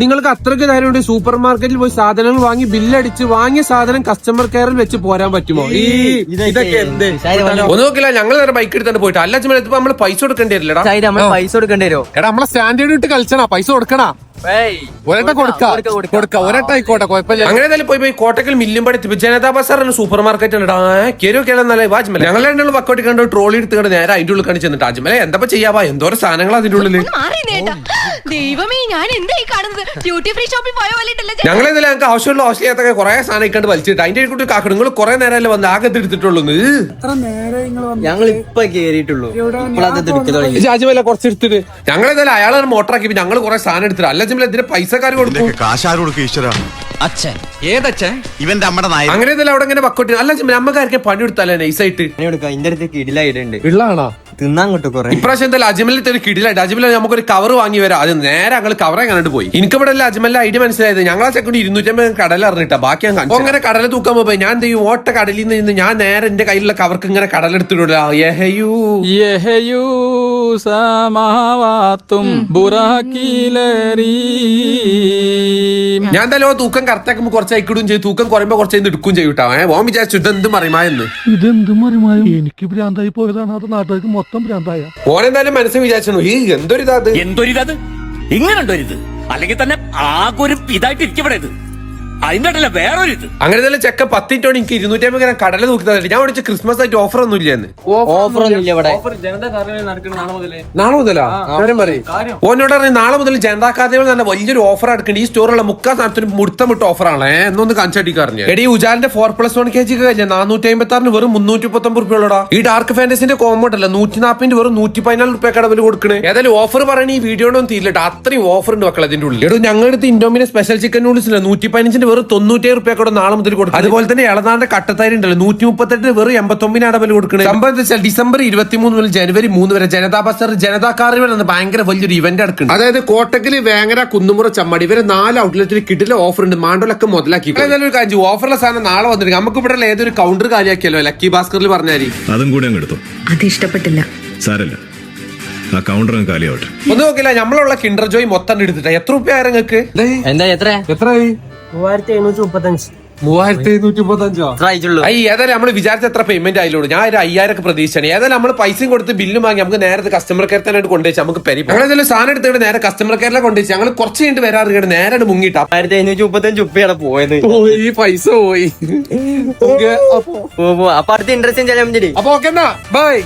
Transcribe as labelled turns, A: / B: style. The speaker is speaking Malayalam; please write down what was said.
A: നിങ്ങൾക്ക് അത്രയ്ക്ക് ധൈര്യം സൂപ്പർ മാർക്കറ്റിൽ പോയി സാധനങ്ങൾ വാങ്ങി ബില്ലടിച്ച് വാങ്ങിയ സാധനം കസ്റ്റമർ കെയറിൽ വെച്ച് പോരാൻ പറ്റുമോ? ഇതൊക്കെ എന്ത് ഒന്നും നോക്കില്ല. ഞങ്ങൾ നേരെ ബൈക്ക് എടുത്തോണ്ട് പോയിട്ട് അല്ല ചുമലത്ത് നമ്മള് പൈസ കൊടുക്കേണ്ടി വരില്ലടാ.
B: പൈസ കൊടുക്കേണ്ടി വരുമോ?
A: എടാ നമ്മളെ സ്റ്റാൻഡേർഡ് ഇട്ട് കളിച്ചണ പൈസ കൊടുക്കണ ഒരട്ടം കൊടുക്ക ഒരട്ടം ആയിക്കോട്ടെ കുഴപ്പമില്ല. അങ്ങനെ പോയി കോട്ടക്കൽ മില്ലും പടി ജനതാ ബസാർ സൂപ്പർ മാർക്കറ്റ് ഉണ്ട്. കേരള വാജ്മല ഞങ്ങൾ രണ്ടും പക്കോട്ടി കണ്ടു ട്രോളി എടുത്ത് നേരെ അതിന്റെ ഉള്ളിൽ കാണിച്ചു ചെന്നിട്ട് അജ്മല എന്താ ചെയ്യാവാ എന്തോരം സാധനങ്ങൾ അതിന്റെ ഉള്ളിൽ.
C: ദൈവമേ ഞാൻ എന്തായി കാണുന്നത്? ഡ്യൂട്ടി ഫ്രീ ഷോപ്പിൽ പോയ പോലെ
A: ഞങ്ങളെന്തായാലും ഞങ്ങൾക്ക് ആവശ്യമുള്ള ഓസ്ട്രേലിയത്തൊക്കെ കുറെ സാധനം ഇക്കാണ്ട് വലിച്ചിട്ട് അതിന്റെ കൂട്ടി കാക്കു നിങ്ങൾ കുറെ നേരം വന്ന് ആകത്ത് എടുത്തിട്ടുള്ളൂ.
B: ഞങ്ങൾ ഇപ്പൊ കേറിയിട്ടുള്ളൂ.
A: അജ്മല കുറച്ചെടുത്തിട്ട് ഞങ്ങളെന്തായാലും അയാളെ മോട്ടറാക്കി ഞങ്ങൾ കുറെ സാധനം എടുത്തിട്ട് അല്ല ഇതിന്റെ പൈസക്കാർ കൊടുക്കും.
D: ഇവന്റെ അമ്മയുടെ നായ
A: അങ്ങനെ അവിടെ ഇങ്ങനെ പക്കോട്ടി അല്ല നമ്മക്കാർക്ക് പണി കൊടുത്താലേ നൈസായിട്ട് ഉള്ളാണോ
B: തിന്നാൻ കിട്ടും കുറെ.
A: ഇപ്രാവശ്യം എന്തായാലും അജ്മലിന്റെ ഒരു കിടിലായിട്ട് അജ്മല നമുക്കൊരു കവർ വാങ്ങി വരാം. അത് നേരെ ഞങ്ങൾ കവറെ കണ്ടിട്ട് പോയി. എനിക്കിവിടെ അല്ല അജ്മലിന്റെ ഐഡിയ മനസ്സിലായത്. ഞങ്ങളെ സെക്കൻഡ് 250 കടല അറിഞ്ഞിട്ടാ ബാക്കി ഞാൻ കണ്ടു. അങ്ങനെ കടല തൂക്കാൻ പോയി ഞാൻ എന്ത് ചെയ്യും ഓട്ട കടലിൽ നിന്ന് ഞാൻ നേരെ എന്റെ കയ്യിലുള്ള കവർക്ക് ഇങ്ങനെ കടലെടുത്തിട്ടില്ല. ഞാൻ എന്തായാലും തൂക്കം കറക്റ്റാക്കുമ്പോ കുറച്ച് അയക്കിടും ചെയ്യും. തൂക്കം കുറയുമ്പോ കുറച്ച് എടുക്കും ചെയ്യൂട്ടാ. ഓൻ വിചാരിച്ചു ഇതെന്ത് മറിമായെന്ന്.
E: ഇതെന്ത് മറിമായും എനിക്ക് ഭ്രാന്തായി പോയതാണ്. അത് നാട്ടുകാർക്ക് മൊത്തം ഭ്രാന്തായ.
A: ഓനെന്തായാലും മനസ്സിൽ വിചാരിച്ചു ഈ എന്തൊരിതാത്
F: ഇങ്ങനെയുണ്ടൊരിത് അല്ലെങ്കിൽ തന്നെ ആകെ ഒരു ഇതായിട്ട് ഇരിക്കപ്പെടരുത്. അതിന്റെ ഇടയില വേറൊരു ഇത്
A: അങ്ങനെ തന്നെ ചെക്ക 10 ടോൺ എനിക്ക് 250 കടല തൂക്കി തന്നിട്ട് ഞാൻ വിളിച്ച ക്രിസ്മസ് ആയിട്ട് ഓഫർ ഒന്നും ഇല്ലെന്ന്.
B: ഓഫർ ഒന്നും ഇല്ല ഇവിടെ.
A: നാളെ മുതലാ ഓനോട് പറഞ്ഞു നാളെ മുതൽ ജനതാ കാർണിവൽ തന്നെ വലിയൊരു ഓഫർ എടുക്കണ്ട. ഈ സ്റ്റോറിലുള്ള മുക്കാ സാധനത്തിന് മുട്ട ഓഫറാണ്. എന്നൊന്ന് കാണിച്ചടിക്കറിഞ്ഞു. എടി ഉജാലിന്റെ 4+1 kg കഴിഞ്ഞ 456 വെറും 319 റുപ്യോളടാ. ഈ ഡാർക്ക് ഫാന്റസിന്റെ കോമ്പോ ഉണ്ടല്ലോ 140 വെറും 114 റുപ്യ കടവിൽ കൊടുക്കണേ. ഏതായാലും ഓഫർ പറയണ ഈ വീഡിയോടൊന്നും തീരില്ലട്ടോ. അത്രയും ഓഫർ ഉണ്ട് മക്കൾ അതിന്റെ ഉള്ളിൽ. എടോ ഞങ്ങളുടെ ഇൻഡോമിനെ സ്പെഷ്യൽ ചിക്കൻ നൂഡിൽസ് 115 വെറും 97 റുപ്യ കൂടെ നാളെ മുതൽ കൊടുക്കും. അതുപോലെ തന്നെ ഇളനാന്റെ കട്ടത്തൈര് ഉണ്ടല്ലോ 138 വെറും 89 വില കൊടുക്കുന്നത്. സംഭവം വെച്ചാൽ ഡിസംബർ 23 മുതൽ ജനുവരി 3 വരെ ജനതാ ബസാർ ജനതാ കാർണിവൽ എന്ന ഭയങ്കര വലിയൊരു ഇവന്റ് നടക്കുന്നുണ്ട്. അതായത് കോട്ടക്കല് വേങ്ങര കുന്നുമുറ ചമ്മടി ഇവരെ 4 ഔട്ട്ലെറ്റിൽ കിട്ടില്ല ഓഫർ ഉണ്ട്. മാണ്ടോലൊക്കെ മുതലാക്കി. ഏതായാലും ഒരു കാര്യം ഓഫറുള്ള സാധനം നാളെ വന്നിരിക്കും. നമുക്ക് ഇവിടെ ഏതൊരു കൗണ്ടർ കാലിയാക്കിയല്ലോ ലക്കി ഭാസ്കറിൽ പറഞ്ഞാൽ അതും കൂടെ എടുത്തു.
C: അത് ഇഷ്ടപ്പെട്ടില്ല.
A: സാരല്ല ആ കൗണ്ടർ കാലിയാവട്ടെ. ഒന്നും നോക്കില്ല നമ്മളുള്ള കിൻഡർ ജോയ് മൊത്തം എടുത്തിട്ട് എത്ര റുപ്യ നിങ്ങൾക്ക്
B: എന്താ എത്രയായി?
A: 3735 ഏതായാലും നമ്മള് വിചാരിച്ച എത്ര പേയ്മെന്റ് ആയില്ലോളൂ. ഞാൻ ഒരു 5000 പ്രതീക്ഷയാണ്. ഏതായാലും നമ്മൾ പൈസയും കൊടുത്ത് ബില്ലും വാങ്ങി നമുക്ക് നേരത്തെ കസ്റ്റമർ കെയർ തന്നെ കൊണ്ടുവച്ച് നമുക്ക് പെരി ഞങ്ങളേതായാലും സാധനം എടുത്തിട്ട് നേരെ കസ്റ്റമർ കെയറിലെ കൊണ്ടുവച്ച് ഞങ്ങൾ കുറച്ച് കഴിഞ്ഞിട്ട് വരാറുണ്ട് നേരെ മുങ്ങിട്ടാ
B: 1535 ഉപ്പയാണ് പോയത്.
A: ഈ പൈസ പോയി.
B: അപ്പൊ അടുത്ത ഇൻട്രസ്റ്റിംഗ്
A: അപ്പൊ ഓക്കെ ബൈ.